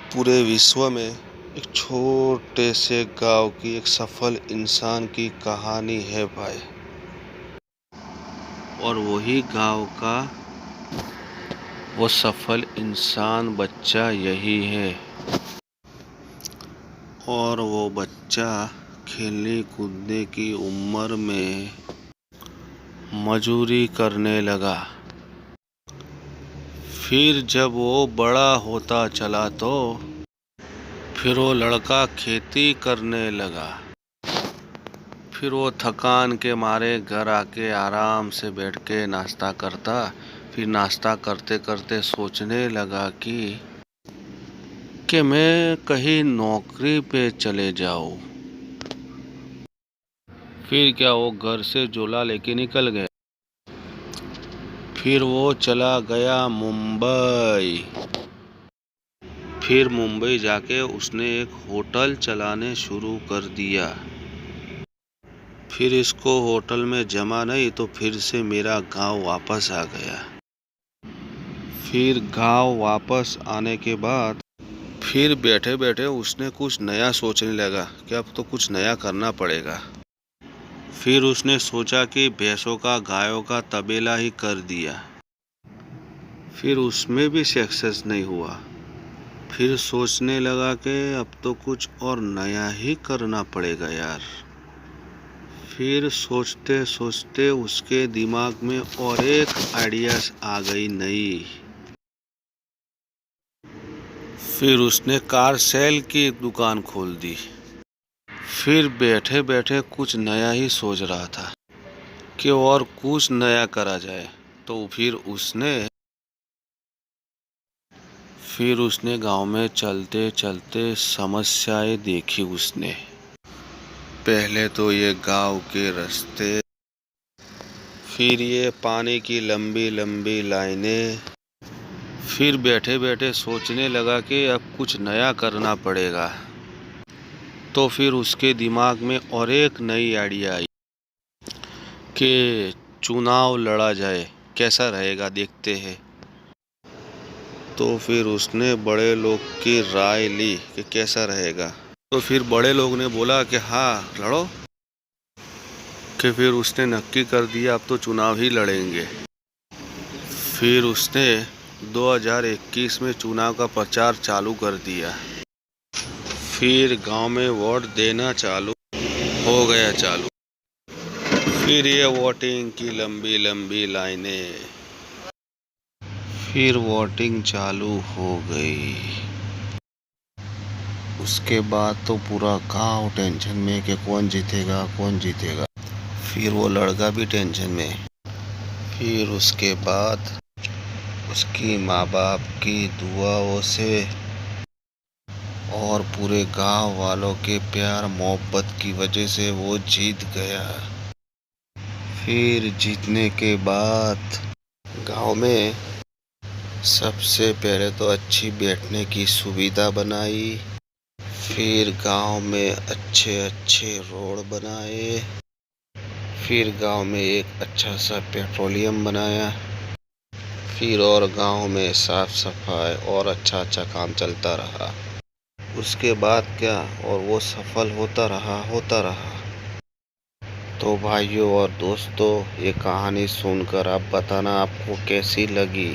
पूरे विश्व में एक छोटे से गांव की एक सफल इंसान की कहानी है भाई। और वही गांव का वो सफल इंसान बच्चा यही है। और वो बच्चा खेलने कूदने की उम्र में मजूरी करने लगा। फिर जब वो बड़ा होता चला तो फिर वो लड़का खेती करने लगा। फिर वो थकान के मारे घर आके आराम से बैठ के नाश्ता करता। फिर नाश्ता करते करते सोचने लगा कि मैं कहीं नौकरी पे चले जाऊं। फिर क्या वो घर से झोला लेके निकल गया। फिर वो चला गया मुंबई। फिर मुंबई जाके उसने एक होटल चलाने शुरू कर दिया। फिर इसको होटल में जमा नहीं तो फिर से मेरा गांव वापस आ गया। फिर गांव वापस आने के बाद फिर बैठे बैठे उसने कुछ नया सोचने लगा कि अब तो कुछ नया करना पड़ेगा। फिर उसने सोचा कि भैंसों का गायों का तबेला ही कर दिया। फिर उसमें भी सक्सेस नहीं हुआ। फिर सोचने लगा कि अब तो कुछ और नया ही करना पड़ेगा यार। फिर सोचते सोचते उसके दिमाग में और एक आइडिया आ गई नई। फिर उसने कार सेल की दुकान खोल दी। फिर बैठे बैठे कुछ नया ही सोच रहा था कि और कुछ नया करा जाए। तो फिर उसने गांव में चलते चलते समस्याएं देखी उसने। पहले तो ये गांव के रास्ते, फिर ये पानी की लंबी लंबी लाइनें। फिर बैठे बैठे सोचने लगा कि अब कुछ नया करना पड़ेगा। तो फिर उसके दिमाग में और एक नई आइडिया आई कि चुनाव लड़ा जाए, कैसा रहेगा देखते हैं। तो फिर उसने बड़े लोग की राय ली कि कैसा रहेगा। तो फिर बड़े लोग ने बोला कि हाँ लड़ो। कि फिर उसने नक्की कर दिया अब तो चुनाव ही लड़ेंगे। फिर उसने 2021 में चुनाव का प्रचार चालू कर दिया। फिर गांव में वोट देना चालू हो गया चालू। फिर ये वोटिंग की लंबी लंबी लाइनें। फिर वोटिंग चालू हो गई। उसके बाद तो पूरा गांव टेंशन में कि कौन जीतेगा कौन जीतेगा। फिर वो लड़का भी टेंशन में। फिर उसके बाद उसकी माँ बाप की दुआओं से और पूरे गांव वालों के प्यार मोहब्बत की वजह से वो जीत गया। फिर जीतने के बाद गांव में सबसे पहले तो अच्छी बैठने की सुविधा बनाई। फिर गांव में अच्छे अच्छे रोड बनाए। फिर गांव में एक अच्छा सा पेट्रोलियम बनाया। फिर और गांव में साफ सफाई और अच्छा अच्छा काम चलता रहा। उसके बाद क्या, और वो सफल होता रहा। तो भाइयों और दोस्तों, ये कहानी सुनकर आप बताना आपको कैसी लगी।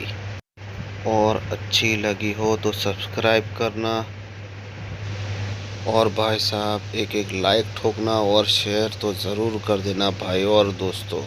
और अच्छी लगी हो तो सब्सक्राइब करना। और भाई साहब एक एक लाइक ठोकना और शेयर तो ज़रूर कर देना भाई और दोस्तों।